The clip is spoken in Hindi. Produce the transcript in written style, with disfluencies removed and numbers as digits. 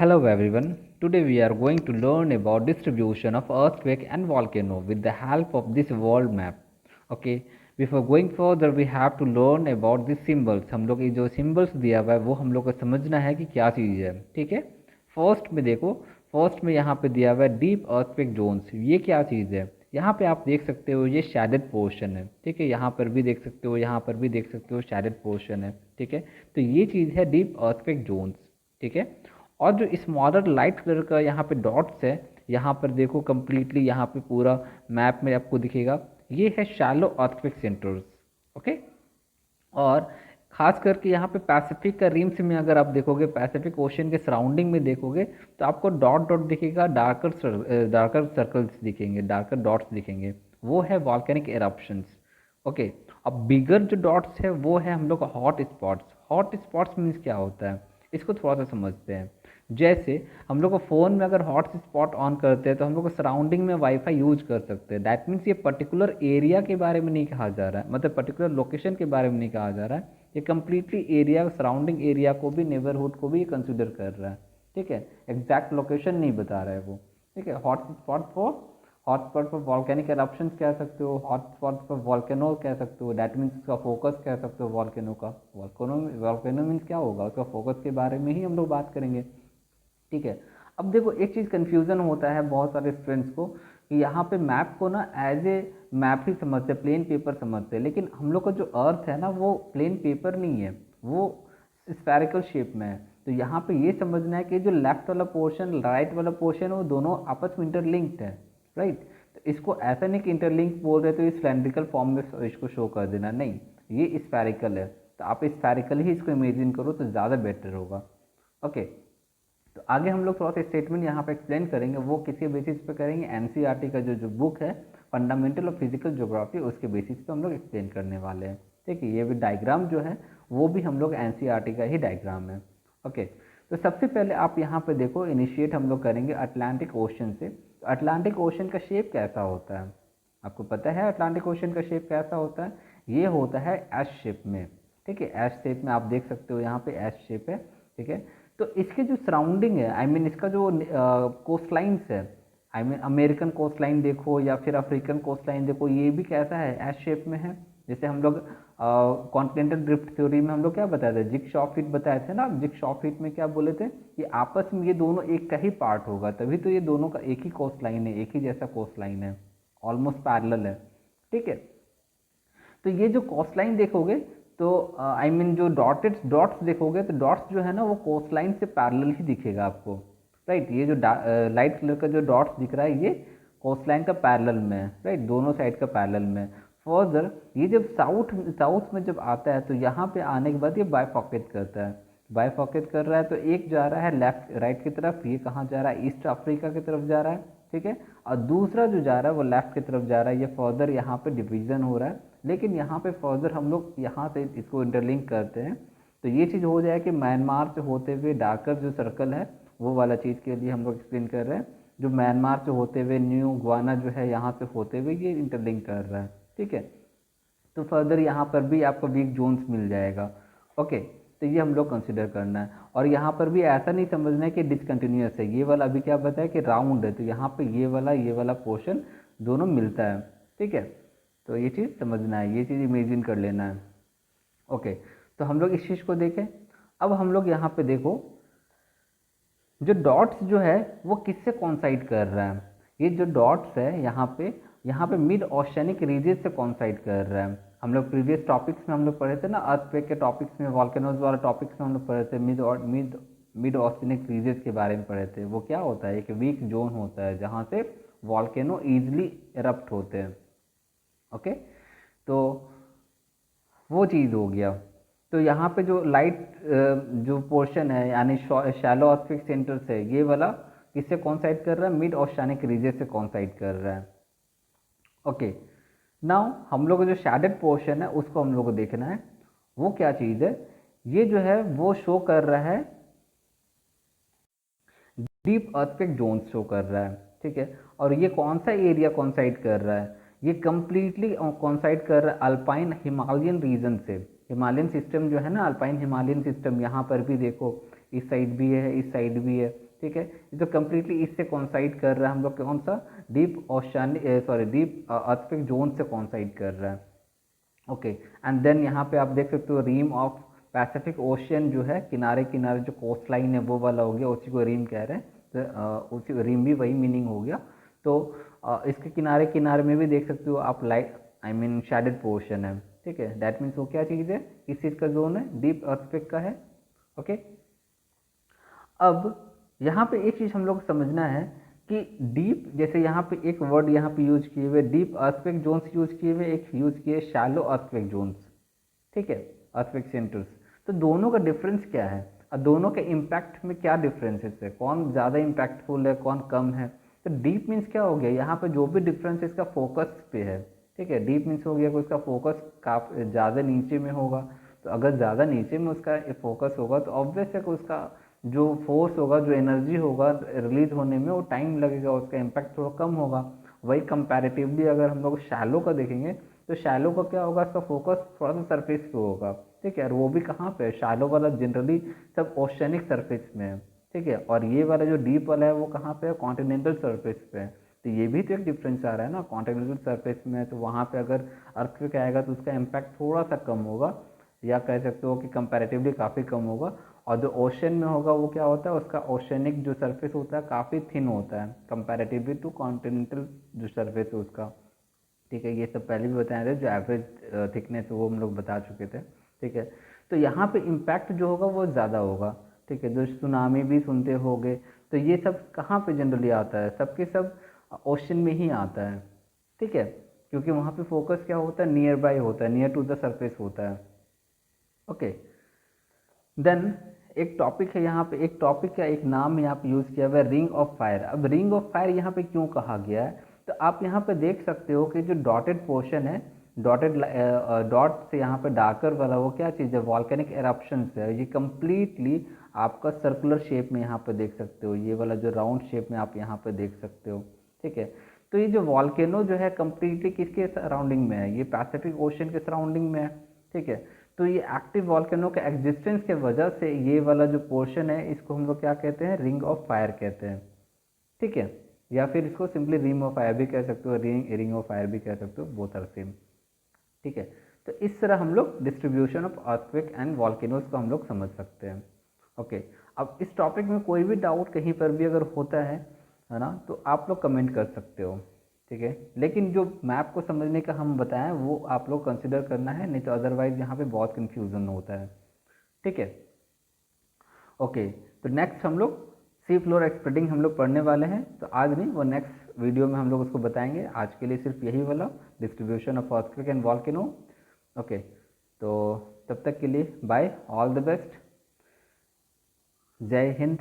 Hello everyone. Today we are going to learn about distribution of earthquake and volcano with the help of this world map. Okay. Before going further we have to learn about the symbols. हम लोग ये जो symbols दिया हुआ है वो हम लोग को समझना है कि क्या चीज़ है. ठीक है. फर्स्ट में देखो, फर्स्ट में यहाँ पे दिया हुआ है डीप अर्थक्वेक जोन्स. ये क्या चीज़ है? यहाँ पे आप देख सकते हो ये शेडेड पोर्शन है. ठीक है. यहाँ पर भी देख सकते हो, यहाँ पर भी देख सकते हो शेडेड पोर्शन है. ठीक है. तो ये चीज़ है डीप अर्थक्वेक जोन्स. ठीक है. और जो स्मॉलर लाइट कलर का यहाँ पे डॉट्स है, यहाँ पर देखो कंप्लीटली यहाँ पे पूरा मैप में आपको दिखेगा, ये है शैलो अर्थक्वेक सेंटर्स. ओके. और खास करके यहाँ पे पैसिफिक का रिम्स में अगर आप देखोगे, पैसिफिक ओशन के सराउंडिंग में देखोगे तो आपको डॉट डॉट दिखेगा, डार्कर सर्कल्स दिखेंगे, डार्कर डॉट्स दिखेंगे. वो है वॉल्केनिक एरप्शंस. ओके. अब बिगर जो डॉट्स है वो है हम लोग का hot spots. Hot spots means क्या होता है, इसको थोड़ा सा समझते हैं. जैसे हम लोग को फ़ोन में अगर हॉट स्पॉट ऑन करते हैं तो हम लोग को सराउंडिंग में वाईफाई यूज कर सकते हैं. दैट मीन्स ये पर्टिकुलर एरिया के बारे में नहीं कहा जा रहा है, मतलब पर्टिकुलर लोकेशन के बारे में नहीं कहा जा रहा है. ये कम्प्लीटली एरिया, सराउंडिंग एरिया को भी, नेबरहुड को भी कंसिडर कर रहा है. ठीक है. एग्जैक्ट लोकेशन नहीं बता रहा है वो. ठीक है. हॉटस्पॉट फॉर वॉल्केनिक एरप्शंस कह सकते हो, हॉटस्पॉट फॉर वॉल्केनो कह सकते हो. दैट मीन्स उसका फोकस कह सकते हो वॉल्केनो का. वॉल्केनो मीन्स क्या होगा, उसका फोकस के बारे में ही हम लोग बात करेंगे. ठीक है. अब देखो एक चीज़ कन्फ्यूज़न होता है बहुत सारे स्टूडेंट्स को कि यहाँ पे मैप को ना एज ए मैप ही समझते हैं, प्लेन पेपर समझते हैं. लेकिन हम लोग का जो अर्थ है ना वो प्लेन पेपर नहीं है, वो स्फेरिकल शेप में है. तो यहाँ पे ये समझना है कि जो लेफ्ट वाला पोर्शन, राइट वाला पोर्शन, वो दोनों आपस में इंटरलिंक्ड है. राइट. तो इसको ऐसा नहीं कि इंटरलिंक बोल रहे तो ये सिलेंड्रिकल फॉर्म में इसको शो कर देना, नहीं, ये स्फेरिकल है. तो आप स्फेरिकल ही इसको इमेजिन करो तो ज़्यादा बेटर होगा. ओके. तो आगे हम लोग थोड़ा सा स्टेटमेंट यहाँ पे एक्सप्लेन करेंगे, वो किसके बेसिस पे करेंगे, एनसीईआरटी का जो बुक है फंडामेंटल ऑफ फिजिकल ज्योग्राफी, उसके बेसिस पे हम लोग एक्सप्लेन करने वाले हैं. ठीक है. ये भी डायग्राम जो है वो भी हम लोग एनसीईआरटी का ही डायग्राम है. ओके. तो सबसे पहले आप यहाँ पे देखो, इनिशिएट हम लोग करेंगे अटलांटिक ओशन से. तो अटलांटिक ओशन का शेप कैसा होता है, आपको पता है अटलांटिक ओशन का शेप कैसा होता है? ये होता है एस शेप में. ठीक है. एस शेप में आप देख सकते हो, यहाँ पे एस शेप है. ठीक है. तो इसके जो सराउंडिंग है, आई मीन इसका जो कोस्ट लाइन्स है, I mean American coast line देखो या फिर अफ्रीकन कोस्ट लाइन देखो, ये भी कैसा है, एस शेप में है. जैसे हम लोग कॉन्टिनेंटल ड्रिफ्ट थ्योरी में हम लोग क्या बताए थे, जिगसॉ फिट बताए थे ना. जिगसॉ फिट में क्या बोले थे कि आपस में ये दोनों एक का ही पार्ट होगा, तभी तो ये दोनों का एक ही कोस्ट लाइन है, एक ही जैसा कोस्ट लाइन है, ऑलमोस्ट पैरेलल है. ठीक है. तो ये जो कोस्ट लाइन देखोगे तो आई मीन जो डॉट्स देखोगे तो डॉट्स जो है ना वो कोस्ट लाइन से पैरेलल ही दिखेगा आपको. राइट. ये जो लाइट कलर का जो डॉट्स दिख रहा है ये कोस्ट लाइन का पैरेलल में है. राइट. दोनों साइड का पैरेलल में. फर्दर ये जब साउथ में जब आता है तो यहाँ पे आने के बाद ये बाइफॉकेट करता है. बाइफॉकेट कर रहा है तो एक जा रहा है लेफ्ट राइट की तरफ, ये कहाँ जा रहा है, ईस्ट अफ्रीका की तरफ जा रहा है. ठीक है. और दूसरा जो जा रहा है वो लेफ्ट की तरफ जा रहा है. ये फर्दर यहाँ पे डिवीजन हो रहा है, लेकिन यहाँ पे फर्दर हम लोग यहाँ से इसको इंटरलिंक करते हैं. तो ये चीज़ हो जाए कि म्यांमार से होते हुए डार्कर जो सर्कल है वो वाला चीज़ के लिए हम लोग एक्सप्लेन कर रहे हैं. जो म्यांमार से होते हुए न्यू गुआना जो है यहाँ से होते हुए ये इंटरलिंक कर रहा है. ठीक है. तो फर्दर यहाँ पर भी आपको वीक जोन्स मिल जाएगा. ओके. तो ये हम लोग कंसिडर करना है. और यहाँ पर भी ऐसा नहीं समझना है कि डिसकंटिन्यूस है. ये वाला अभी क्या बताया कि राउंड है, तो यहाँ पे ये वाला पोर्शन दोनों मिलता है. ठीक है. तो ये चीज़ समझना है, ये चीज़ इमेजिन कर लेना है. ओके. तो हम लोग इस चीज़ को देखें. अब हम लोग यहाँ पे देखो जो डॉट्स जो है वो किससे कॉन्साइड कर रहा है. ये जो डॉट्स है यहाँ पे मिड ओशियनिक रीजन से कॉन्साइड कर रहा है. हम लोग प्रीवियस टॉपिक्स में हम लोग पढ़े थे ना, अर्थक्वेक के टॉपिक्स में, वॉल्केनोज वाला टॉपिक्स में हम लोग पढ़े थे, मिड ओशियनिक रीजन के बारे में पढ़े थे. वो क्या होता है, एक वीक जोन होता है जहाँ से वॉल्केनो ईजिली इरप्ट होते हैं. ओके. तो वो चीज़ हो गया. तो यहाँ पे जो लाइट जो पोर्शन है यानी शैलो अर्थक्वेक सेंटर से, ये वाला किससे कॉन्साइड कर रहा है, मिड ओशियनिक रीजन से कॉन्साइड कर रहा है. ओके. नाउ हम लोग को जो शैडेड पोर्शन है उसको हम लोग को देखना है, वो क्या चीज़ है. ये जो है वो शो कर रहा है डीप अर्थक्वेक जोन शो कर रहा है. ठीक है. और ये कौन सा एरिया कॉन्साइड कर रहा है, ये कंप्लीटली कॉन्साइड कर रहा है अल्पाइन हिमालयन रीजन से. हिमालयन सिस्टम जो है ना, अल्पाइन हिमालयन सिस्टम, यहाँ पर भी देखो इस साइड भी है, इस साइड भी है, ठीक है। ये तो कम्प्लीटली इससे कॉन्साइड कर रहा है हम लोग, कौन सा, deep ocean, sorry deep earthquake zone से कॉन्साइड कर रहा है। ओके, एंड देन यहाँ पे आप देख सकते हो रिम ऑफ पैसिफिक ओशियन जो है, किनारे किनारे जो कोस्ट लाइन है वो वाला हो गया, उसी को रिम कह रहे हैं, तो उसी रिम भी वही मीनिंग हो गया। तो इसके किनारे किनारे में भी देख सकते हो आप light, I mean shaded portion है, ठीक है। दैट मीन्स वो क्या चीज़ है, किस चीज़ का जोन है, डीप अर्थक्वेक का है। ओके, अब यहाँ पे एक चीज़ हम लोग को समझना है कि डीप, जैसे यहाँ पे एक वर्ड यहाँ पे यूज किए हुए डीप अर्थक्वेक जोन्स यूज किए हुए, एक यूज किए शैलो अर्थक्वेक जोन्स, ठीक है, अर्थक्वेक सेंटर्स। तो दोनों का डिफरेंस क्या है और दोनों के इम्पैक्ट में क्या डिफरेंसेस है, कौन ज़्यादा इम्पैक्टफुल है, कौन कम है। तो डीप मीन्स क्या हो गया, यहाँ पे जो भी डिफरेंस इसका फोकस पे है, ठीक है। डीप मीन्स हो गया कि उसका फोकस काफ़ी ज़्यादा नीचे में होगा, तो अगर ज़्यादा नीचे में उसका फोकस होगा तो ऑब्वियस है कि उसका जो फोर्स होगा, जो एनर्जी होगा रिलीज होने में वो टाइम लगेगा, उसका इम्पैक्ट थोड़ा कम होगा। वही कंपैरेटिवली अगर हम लोग शैलो का देखेंगे तो शैलो का क्या होगा, इसका फोकस थोड़ा सा सरफेस पे होगा, ठीक है। और वो भी कहाँ पे है, शैलो वाला जनरली सब ओशनिक सरफेस में है, ठीक है। और ये वाला जो डीप वाला है वो कहाँ पे है, कॉन्टिनेंटल सरफेस पे है। तो ये भी तो एक डिफरेंस आ रहा है ना, कॉन्टिनेंटल सरफेस में है तो वहाँ पे अगर अर्थक्वेक आएगा तो उसका इम्पैक्ट थोड़ा सा कम होगा, या कह सकते हो कि कंपैरेटिवली काफ़ी कम होगा। और जो ओशन में होगा वो क्या होता है, उसका ओशनिक जो सरफेस होता है काफ़ी थिन होता है कंपैरेटिवली टू कॉन्टिनेंटल जो सरफेस है उसका, ठीक है। ये सब पहले भी बताए थे, जो एवरेज थिकनेस है वो हम लोग बता चुके थे, ठीक है। तो यहाँ पे इम्पैक्ट जो होगा वो ज़्यादा होगा, ठीक है। जो सुनामी भी सुनते होगे, तो ये सब कहाँ पे जनरली आता है, सबके सब ओशन में ही आता है, ठीक है। क्योंकि वहाँ पे फोकस क्या होता है, नियर बाय होता है, नियर टू द सरफेस होता है। ओके, देन एक टॉपिक है यहाँ पे, एक टॉपिक का एक नाम यहाँ पे यूज़ किया हुआ है, रिंग ऑफ फायर। अब रिंग ऑफ फायर यहाँ पे क्यों कहा गया है, तो आप यहाँ पे देख सकते हो कि जो डॉटेड पोर्शन है, डॉटेड डॉट से यहाँ पे डार्कर वाला वो क्या चीज़ है, वॉल्केनिक एरप्शंस है। ये कम्प्लीटली आपका सर्कुलर शेप में यहाँ पे देख सकते हो, ये वाला जो राउंड शेप में आप यहाँ पे देख सकते हो, ठीक है। तो ये जो वॉल्केनो जो है कम्प्लीटली किसके सराउंडिंग में है, ये पैसिफिक ओशन के सराउंडिंग में है, ठीक है। तो ये एक्टिव वॉल्केनो के एग्जिस्टेंस के वजह से ये वाला जो पोर्शन है इसको हम लोग क्या कहते हैं, रिंग ऑफ फायर कहते हैं, ठीक है। या फिर इसको सिंपली रिंग ऑफ फायर भी कह सकते हो, रिंग ऑफ फायर भी कह सकते हो, बोथ आर सेम, ठीक है। तो इस तरह हम लोग distribution of earthquake and volcanoes को हम लोग समझ सकते हैं। ओके, अब इस टॉपिक में कोई भी डाउट कहीं पर भी अगर होता है ना, तो आप लोग कमेंट कर सकते हो, ठीक है। लेकिन जो मैप को समझने का हम बताएं वो आप लोग कंसिडर करना है, नहीं तो अदरवाइज यहाँ पे बहुत कन्फ्यूज़न होता है, ठीक है। ओके, तो नेक्स्ट हम लोग सी फ्लोर एक्सपेडिंग हम लोग पढ़ने वाले हैं, तो आज नहीं, वो नेक्स्ट वीडियो में हम लोग उसको बताएंगे। आज के लिए सिर्फ यही वाला distribution of earthquake and volcano. Okay, तो तब तक के लिए बाय, ऑल द बेस्ट, जय हिंद।